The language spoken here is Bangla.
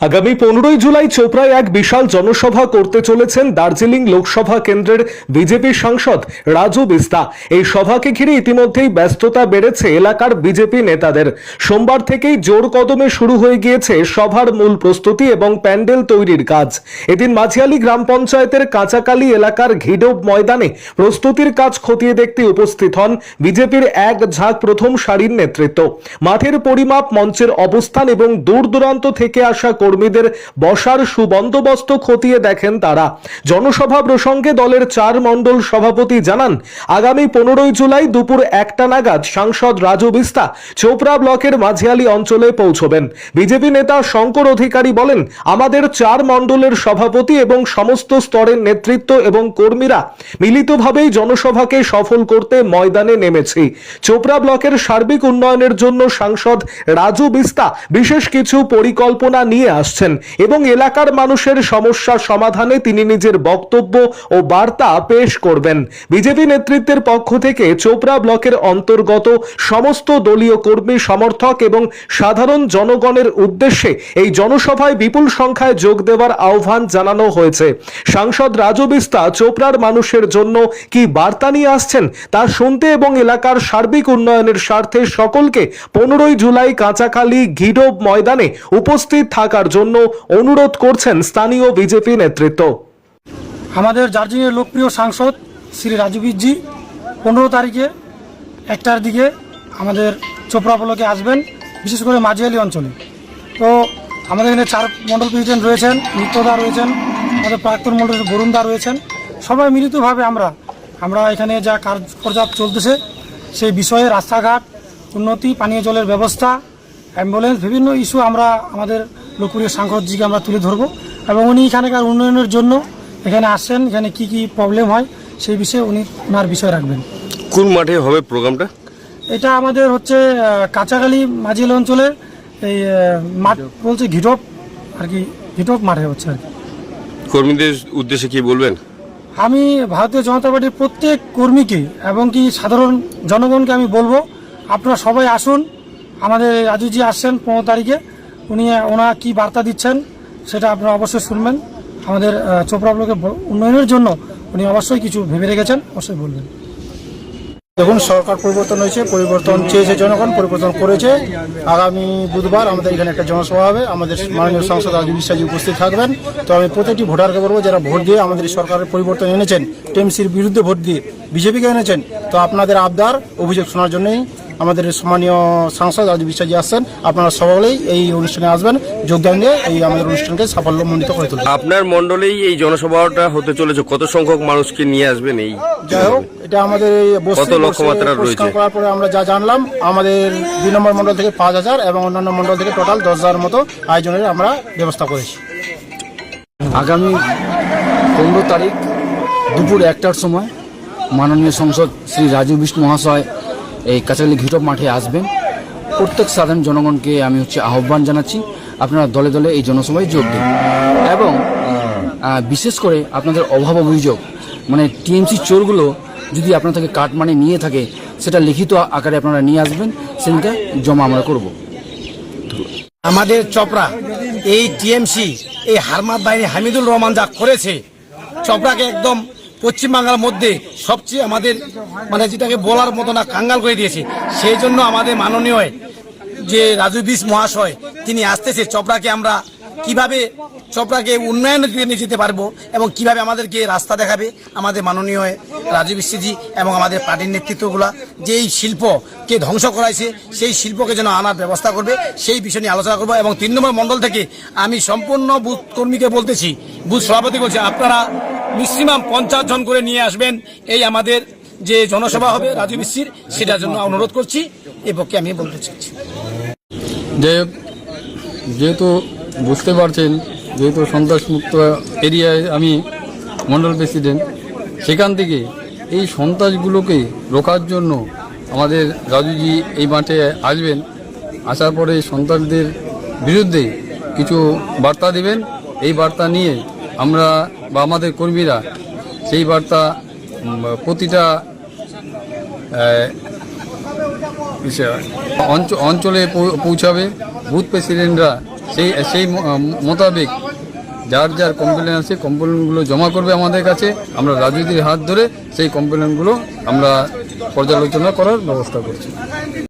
আগামী 15ই জুলাই চোপড়ায় এক বিশাল জনসভা করতে চলেছেন দার্জিলিং লোকসভা কেন্দ্রের বিজেপি সাংসদ রাজু বিস্তা। এই সভাকে ঘিরে ইতিমধ্যেই ব্যস্ততা বেড়েছে এলাকার বিজেপি নেতাদের। সোমবার থেকেই জোর কদমে শুরু হয়ে গিয়েছে সভার মূল প্রস্তুতি এবং প্যান্ডেল তৈরির কাজ। এদিন মাঝিয়ালি গ্রাম পঞ্চায়েতের কাঁচাকালী এলাকার ঘিডোব ময়দানে প্রস্তুতির কাজ খতিয়ে দেখতে উপস্থিত হন বিজেপির এক ঝাঁক প্রথম সারির নেতৃত্ব। মাঠের পরিমাপ, মঞ্চের অবস্থান এবং দূর দূরান্ত থেকে আসা কর্মীদের বসার সুবন্দোবস্ত খতিয়ে দেখেন তারা। জনসভা প্রসঙ্গে দলের 4 মণ্ডল সভাপতি জানান, আগামী 15ই জুলাই দুপুর 1টা নাগাদ সাংসদ রাজু বিস্তা চোপড়া ব্লকের মাঝিয়ালি অঞ্চলে পৌঁছবেন। বিজেপি নেতা শঙ্কর অধিকারী বলেন, আমাদের 4 মণ্ডলের সভাপতি এবং সমস্ত স্তরের নেতৃত্ব এবং কর্মীরা মিলিতভাবেই জনসভাকে সফল করতে ময়দানে নেমেছি। চোপড়া ব্লকের সার্বিক উন্নয়নের জন্য সাংসদ রাজু বিস্তা বিশেষ কিছু পরিকল্পনা নিয়ে আসছেন এবং এলাকার মানুষের সমস্যা সমাধানে তিনি নিজের বক্তব্য ও বার্তা পেশ করবেন। বিজেপি নেতৃত্বের পক্ষ থেকে চোপড়া ব্লকের অন্তর্গত সমস্ত দলীয় কর্মী, সমর্থক এবং সাধারণ জনগণের উদ্দেশ্যে এই জনসভায় বিপুল সংখ্যায় যোগ দেওয়ার আহ্বান জানানো হয়েছে। সাংসদ রাজু বিস্তা চোপড়ার মানুষের জন্য কি বার্তা নিয়ে আসছেন তা শুনতে এবং এলাকার সার্বিক উন্নয়নের স্বার্থে সকলকে 15ই জুলাই কাঁচাখালী ঘিডোব ময়দানে উপস্থিত থাকার জন্য অনুরোধ করছেন স্থানীয় বিজেপি নেতৃত্ব। আমাদের দার্জিলিংয়ের লোকপ্রিয় সাংসদ শ্রী রাজু বিস্তা 15 তারিখে 1টার দিকে আমাদের চোপড়া ব্লকে আসবেন, বিশেষ করে মাঝিয়ালি অঞ্চলে। তো আমাদের এখানে 4 মণ্ডল প্রেসিডেন্ট রয়েছেন, নিত্যদা রয়েছেন, আমাদের প্রাক্তন মণ্ডল বরুণদা রয়েছেন। সবাই মিলিতভাবে আমরা এখানে যা কার্যকলাপ চলতেছে সেই বিষয়ে রাস্তাঘাট উন্নতি, পানীয় জলের ব্যবস্থা, অ্যাম্বুলেন্স, বিভিন্ন ইস্যু আমরা আমাদের লোকপ্রিয় সাংসদজিকে আমরা তুলে ধরবো এবং উনি এখানকার উন্নয়নের জন্য এখানে আসছেন, এখানে কি কি প্রবলেম হয় সেই বিষয়ে উনি ওনার বিষয় রাখবেন। কোন মাঠে হবে প্রোগ্রামটা? এটা আমাদের হচ্ছে কাঁচাখালী মাঝিয়ালি অঞ্চলের এই মাঠ বলছে ঘিডোব আর কি, ঘিডোব মাঠে হচ্ছে আর কি। কর্মীদের উদ্দেশ্যে কি বলবেন? আমি ভারতীয় জনতা পার্টির প্রত্যেক কর্মীকে এবং কি সাধারণ জনগণকে আমি বলবো, আপনারা সবাই আসুন। আমাদের রাজুজি আসছেন 15 তারিখে, ওনারা কী বার্তা দিচ্ছেন সেটা আপনারা অবশ্যই শুনবেন। আমাদের চোপড়া ব্লকের উন্নয়নের জন্য উনি অবশ্যই কিছু ভেবে রেখেছেন, অবশ্যই বলবেন। দেখুন, সরকার পরিবর্তন হয়েছে, পরিবর্তন চেয়েছে জনগণ, পরিবর্তন করেছে। আগামী বুধবার আমাদের এখানে একটা জনসভা হবে, আমাদের মাননীয় সাংসদ রাজু বিস্তাজি উপস্থিত থাকবেন। তো আমি প্রত্যেকটি ভোটারকে বলবো, যারা ভোট দিয়ে আমাদের সরকারের পরিবর্তন এনেছেন, টিএমসির বিরুদ্ধে ভোট দিয়ে বিজেপিকে এনেছেন, তো আপনাদের আবদার অভিযোগ শোনার জন্যই আমাদের সম্মানীয় সাংসদ রাজু বিস্তাজি আসছেন। আপনারা সকলেই এই অনুষ্ঠানে আসবেন, যোগদান দিয়ে এই আমাদের অনুষ্ঠানকে সাফল্যমণ্ডিত করে তুলবেন। আপনার মণ্ডলেই এই জনসভাটা হতে চলেছে, কত সংখ্যক মানুষকে নিয়ে আসবেন? এই যাই হোক, এটা আমাদের এই কত লক্ষ্যমাত্রা রয়েছে করার পরে আমরা যা জানলাম, আমাদের 2 নম্বর মণ্ডল থেকে 5000 এবং অন্যান্য মণ্ডল থেকে টোটাল 10,000 মতো আয়োজনের আমরা ব্যবস্থা করেছি। আগামী 15 তারিখ দুপুর 1টার সময় মাননীয় সাংসদ শ্রী রাজু বিস্তা মহাশয় এই কাঁচাখালী ঘিডোব মাঠে আসবেন। প্রত্যেক সাধারণ জনগণকে আমি আহ্বান জানাচ্ছি, আপনারা দলে দলে এই জনসভায় যোগ দিন এবং বিশেষ করে আপনাদের অভাব অভিযোগ, মানে টিএমসি চোরগুলো যদি আপনার থেকে কাটমানি নিয়ে থাকে সেটা লিখিত আকারে আপনারা নিয়ে আসবেন, সেটা জমা আমরা করব। আমাদের চোপড়া এই টিএমসি এই হারমাদ বাহিনী হামিদুর রহমান যা করেছে, চোপড়াকে একদম পশ্চিমবাংলার মধ্যে সবচেয়ে আমাদের মানে যেটাকে বলার মতো না কাঙ্গাল করে দিয়েছে। সেই জন্য আমাদের মাননীয় যে রাজু বিস্তা মহাশয় তিনি আসতেছে, চোপড়াকে আমরা কিভাবে চোপড়াকে উন্নয়নের দিকে নিয়ে যেতে পারবো এবং কিভাবে আমাদেরকে রাস্তা দেখাবে আমাদের মাননীয় রাজু বিস্তাজি এবং আমাদের পার্টির নেতৃত্বগুলা যে এই শিল্পকে ধ্বংস করাইছে সেই শিল্পকে যেন আনার ব্যবস্থা করবে, সেই বিষয় নিয়ে আলোচনা করবো। এবং 3 নম্বর মণ্ডল থেকে আমি সম্পূর্ণ বুথ কর্মীকে বলতেছি, বুথ সভাপতি বলছি, আপনারা ম্যাক্সিমাম 50 জন করে নিয়ে আসবেন। এই আমাদের যে জনসভা হবে রাজু বিস্তার, সেটার জন্য অনুরোধ করছি, এই পক্ষে আমি বলতে চাইছি। যেহেতু বুঝতে পারছেন, যেহেতু সন্ত্রাসমুক্ত এরিয়ায় আমি মণ্ডল প্রেসিডেন্ট, সেখান থেকে এই সন্ত্রাসগুলোকে রোখার জন্য আমাদের রাজুজি এই মাঠে আসবেন। আসার পরে সন্ত্রাসদের বিরুদ্ধে কিছু বার্তা দেবেন। এই বার্তা নিয়ে আমরা বা আমাদের কর্মীরা সেই বার্তা প্রতিটা অঞ্চলে পৌঁছাবে। বুথ প্রেসিডেন্টরা সেই মোতাবেক যার যার কমপ্লেন আছে কমপ্লেনগুলো জমা করবে আমাদের কাছে। আমরা রাজুদির হাত ধরে সেই কমপ্লেনগুলো আমরা পর্যালোচনা করার ব্যবস্থা করছি।